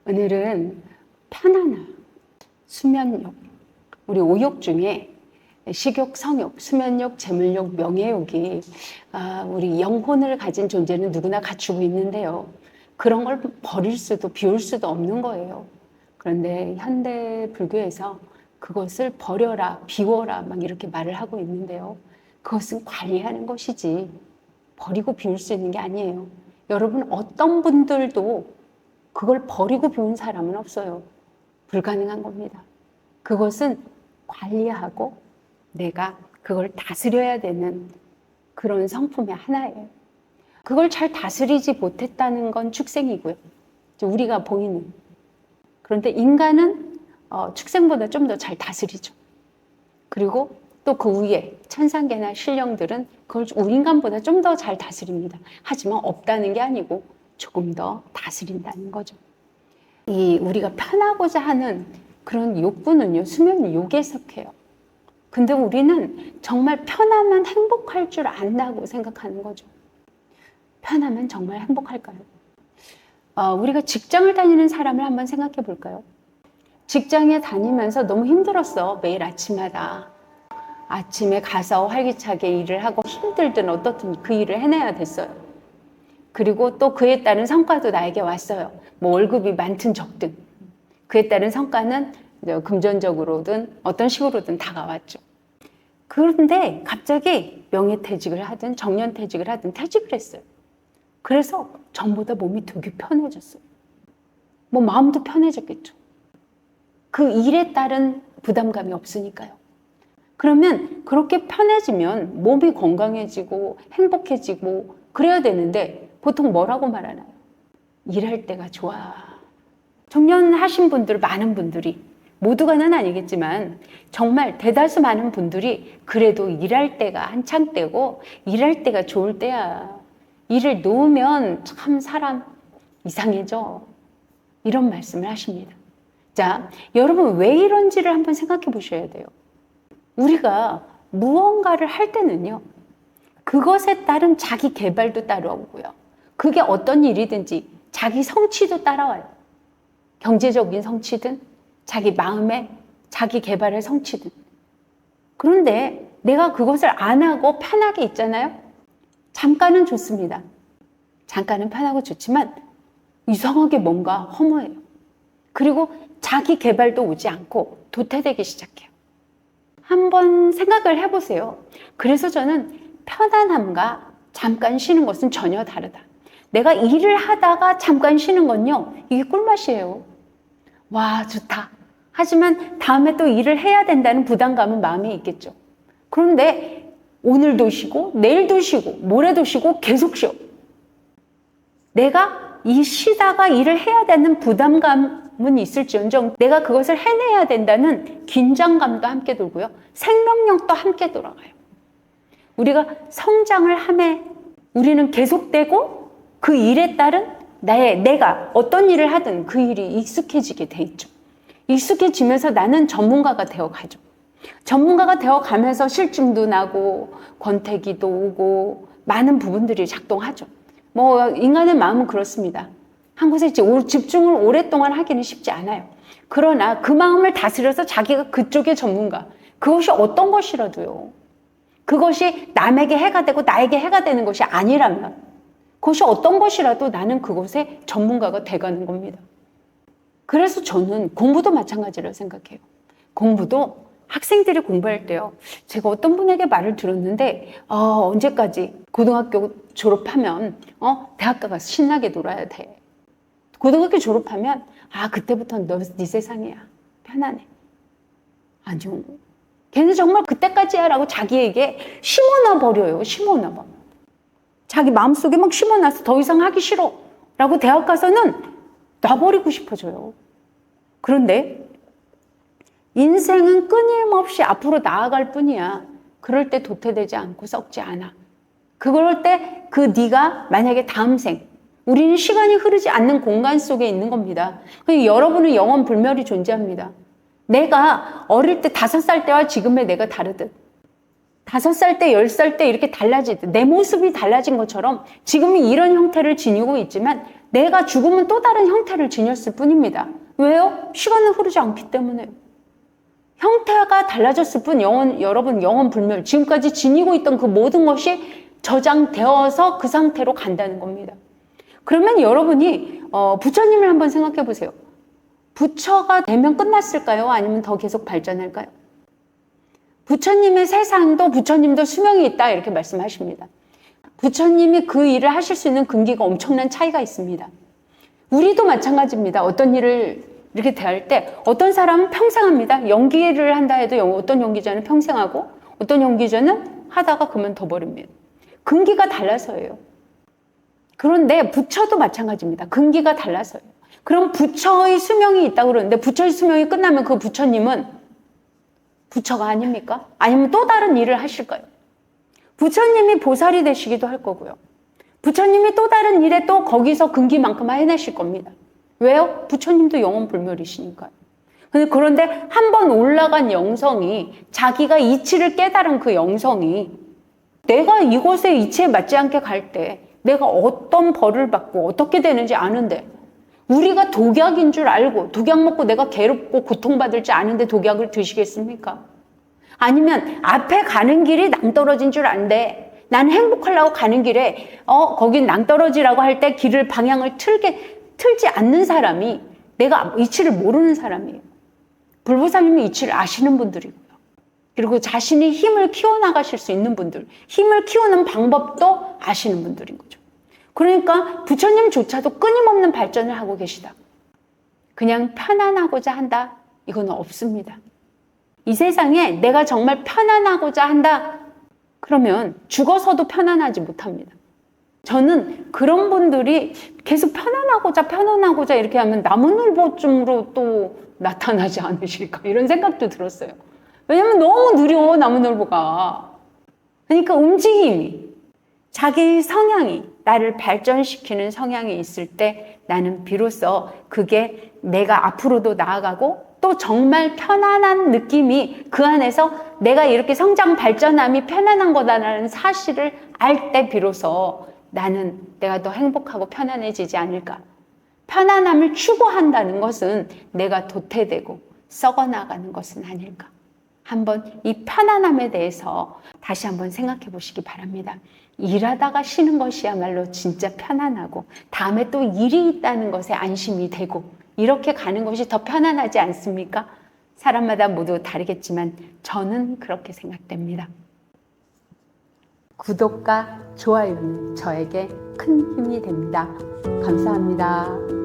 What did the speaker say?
오늘은 편안함, 수면욕, 우리 5욕 중에 식욕, 성욕, 수면욕, 재물욕, 명예욕이 우리 영혼을 가진 존재는 누구나 갖추고 있는데요. 그런 걸 버릴 수도 비울 수도 없는 거예요. 그런데 현대 불교에서 그것을 버려라, 비워라 막 이렇게 말을 하고 있는데요. 그것은 관리하는 것이지 버리고 비울 수 있는 게 아니에요. 여러분, 어떤 분들도 그걸 버리고 비운 사람은 없어요. 불가능한 겁니다. 그것은 관리하고 내가 그걸 다스려야 되는 그런 성품의 하나예요. 그걸 잘 다스리지 못했다는 건 축생이고요. 우리가 보이는. 그런데 인간은 축생보다 좀 더 잘 다스리죠. 그리고 또 그 위에 천상계나 신령들은 그걸 우리 인간보다 좀 더 잘 다스립니다. 하지만 없다는 게 아니고 조금 더 다스린다는 거죠. 우리가 편하고자 하는 그런 욕구는요, 수면 욕에 속해요. 근데 우리는 정말 편하면 행복할 줄 안다고 생각하는 거죠. 편하면 정말 행복할까요? 우리가 직장을 다니는 사람을 한번 생각해 볼까요? 직장에 다니면서 너무 힘들었어. 매일 아침마다. 아침에 가서 활기차게 일을 하고 힘들든 어떻든 그 일을 해내야 됐어요. 그리고 또 그에 따른 성과도 나에게 왔어요. 뭐 월급이 많든 적든. 그에 따른 성과는 금전적으로든 어떤 식으로든 다가왔죠. 그런데 갑자기 명예퇴직을 하든 정년퇴직을 하든 퇴직을 했어요. 그래서 전보다 몸이 되게 편해졌어요. 뭐 마음도 편해졌겠죠. 그 일에 따른 부담감이 없으니까요. 그러면 그렇게 편해지면 몸이 건강해지고 행복해지고 그래야 되는데 보통 뭐라고 말하나요? 일할 때가 좋아. 정년하신 분들, 많은 분들이, 모두가는 아니겠지만 정말 대다수 많은 분들이 그래도 일할 때가 한창 때고 일할 때가 좋을 때야. 일을 놓으면 참 사람 이상해져. 이런 말씀을 하십니다. 자, 여러분 왜 이런지를 한번 생각해 보셔야 돼요. 우리가 무언가를 할 때는요, 그것에 따른 자기 개발도 따라오고요. 그게 어떤 일이든지 자기 성취도 따라와요. 경제적인 성취든 자기 마음의 자기 개발의 성취든. 그런데 내가 그것을 안 하고 편하게 있잖아요. 잠깐은 좋습니다. 잠깐은 편하고 좋지만 이상하게 뭔가 허무해요. 그리고 자기 개발도 오지 않고 도태되기 시작해요. 한번 생각을 해보세요. 그래서 저는 편안함과 잠깐 쉬는 것은 전혀 다르다. 내가 일을 하다가 잠깐 쉬는 건요, 이게 꿀맛이에요. 와, 좋다. 하지만 다음에 또 일을 해야 된다는 부담감은 마음에 있겠죠. 그런데 오늘도 쉬고 내일도 쉬고 모레도 쉬고 계속 쉬어. 내가 이 쉬다가 일을 해야 되는 부담감은 있을지언정 내가 그것을 해내야 된다는 긴장감도 함께 돌고요. 생명력도 함께 돌아가요. 우리가 성장을 함에 우리는 계속되고 그 일에 따른 내가 어떤 일을 하든 그 일이 익숙해지게 돼 있죠. 익숙해지면서 나는 전문가가 되어가죠. 전문가가 되어가면서 실증도 나고 권태기도 오고 많은 부분들이 작동하죠. 뭐 인간의 마음은 그렇습니다. 한 곳에 집중을 오랫동안 하기는 쉽지 않아요. 그러나 그 마음을 다스려서 자기가 그쪽의 전문가, 그것이 어떤 것이라도요. 그것이 남에게 해가 되고 나에게 해가 되는 것이 아니라면 그것이 어떤 것이라도 나는 그곳에 전문가가 돼가는 겁니다. 그래서 저는 공부도 마찬가지라고 생각해요. 공부도 학생들이 공부할 때요. 제가 어떤 분에게 말을 들었는데 언제까지 고등학교 졸업하면 대학 가서 신나게 놀아야 돼. 고등학교 졸업하면 그때부터는 네 세상이야. 편안해. 아니요. 걔는 정말 그때까지야 라고 자기에게 심어놔 버려요. 심어놔 봐. 자기 마음속에 막 심어놔서 더 이상 하기 싫어 라고 대학 가서는 놔버리고 싶어져요. 그런데 인생은 끊임없이 앞으로 나아갈 뿐이야. 그럴 때 도태되지 않고 썩지 않아. 그럴 때 그 네가 만약에 다음 생, 우리는 시간이 흐르지 않는 공간 속에 있는 겁니다. 여러분은 영원 불멸이 존재합니다. 내가 어릴 때 5살 때와 지금의 내가 다르듯 5살 때, 10살 때 이렇게 달라질 때, 내 모습이 달라진 것처럼 지금은 이런 형태를 지니고 있지만 내가 죽으면 또 다른 형태를 지녔을 뿐입니다. 왜요? 시간은 흐르지 않기 때문에. 형태가 달라졌을 뿐, 여러분 영원 불멸, 지금까지 지니고 있던 그 모든 것이 저장되어서 그 상태로 간다는 겁니다. 그러면 여러분이 부처님을 한번 생각해 보세요. 부처가 되면 끝났을까요? 아니면 더 계속 발전할까요? 부처님의 세상도 부처님도 수명이 있다 이렇게 말씀하십니다. 부처님이 그 일을 하실 수 있는 근기가 엄청난 차이가 있습니다. 우리도 마찬가지입니다. 어떤 일을 이렇게 대할 때 어떤 사람은 평생 합니다. 연기를 한다 해도 어떤 연기자는 평생 하고 어떤 연기자는 하다가 그만둬버립니다. 근기가 달라서예요. 그런데 부처도 마찬가지입니다. 근기가 달라서예요. 그럼 부처의 수명이 있다고 그러는데 부처의 수명이 끝나면 그 부처님은 부처가 아닙니까? 아니면 또 다른 일을 하실까요? 부처님이 보살이 되시기도 할 거고요. 부처님이 또 다른 일에 또 거기서 근기만큼 해내실 겁니다. 왜요? 부처님도 영원불멸이시니까요. 그런데 한번 올라간 영성이 자기가 이치를 깨달은 그 영성이 내가 이곳의 이치에 맞지 않게 갈 때 내가 어떤 벌을 받고 어떻게 되는지 아는데 우리가 독약인 줄 알고 독약 먹고 내가 괴롭고 고통받을 줄 아는데 독약을 드시겠습니까? 아니면 앞에 가는 길이 낭떠러진 줄 아는데 난 행복하려고 가는 길에 거긴 낭떠러지라고 할 때 길을 방향을 틀지 않는 사람이 내가 이치를 모르는 사람이에요. 불보살님이 이치를 아시는 분들이고요. 그리고 자신이 힘을 키워나가실 수 있는 분들, 힘을 키우는 방법도 아시는 분들인 거죠. 그러니까 부처님조차도 끊임없는 발전을 하고 계시다. 그냥 편안하고자 한다. 이거는 없습니다. 이 세상에 내가 정말 편안하고자 한다. 그러면 죽어서도 편안하지 못합니다. 저는 그런 분들이 계속 편안하고자 이렇게 하면 나무늘보쯤으로 또 나타나지 않으실까 이런 생각도 들었어요. 왜냐면 너무 느려 나무늘보가. 그러니까 움직임이 자기 성향이 나를 발전시키는 성향이 있을 때 나는 비로소 그게 내가 앞으로도 나아가고 또 정말 편안한 느낌이 그 안에서 내가 이렇게 성장 발전함이 편안한 거다라는 사실을 알 때 비로소 나는 내가 더 행복하고 편안해지지 않을까. 편안함을 추구한다는 것은 내가 도태되고 썩어나가는 것은 아닐까. 한번 이 편안함에 대해서 다시 한번 생각해 보시기 바랍니다. 일하다가 쉬는 것이야말로 진짜 편안하고 다음에 또 일이 있다는 것에 안심이 되고 이렇게 가는 것이 더 편안하지 않습니까? 사람마다 모두 다르겠지만 저는 그렇게 생각됩니다. 구독과 좋아요는 저에게 큰 힘이 됩니다. 감사합니다.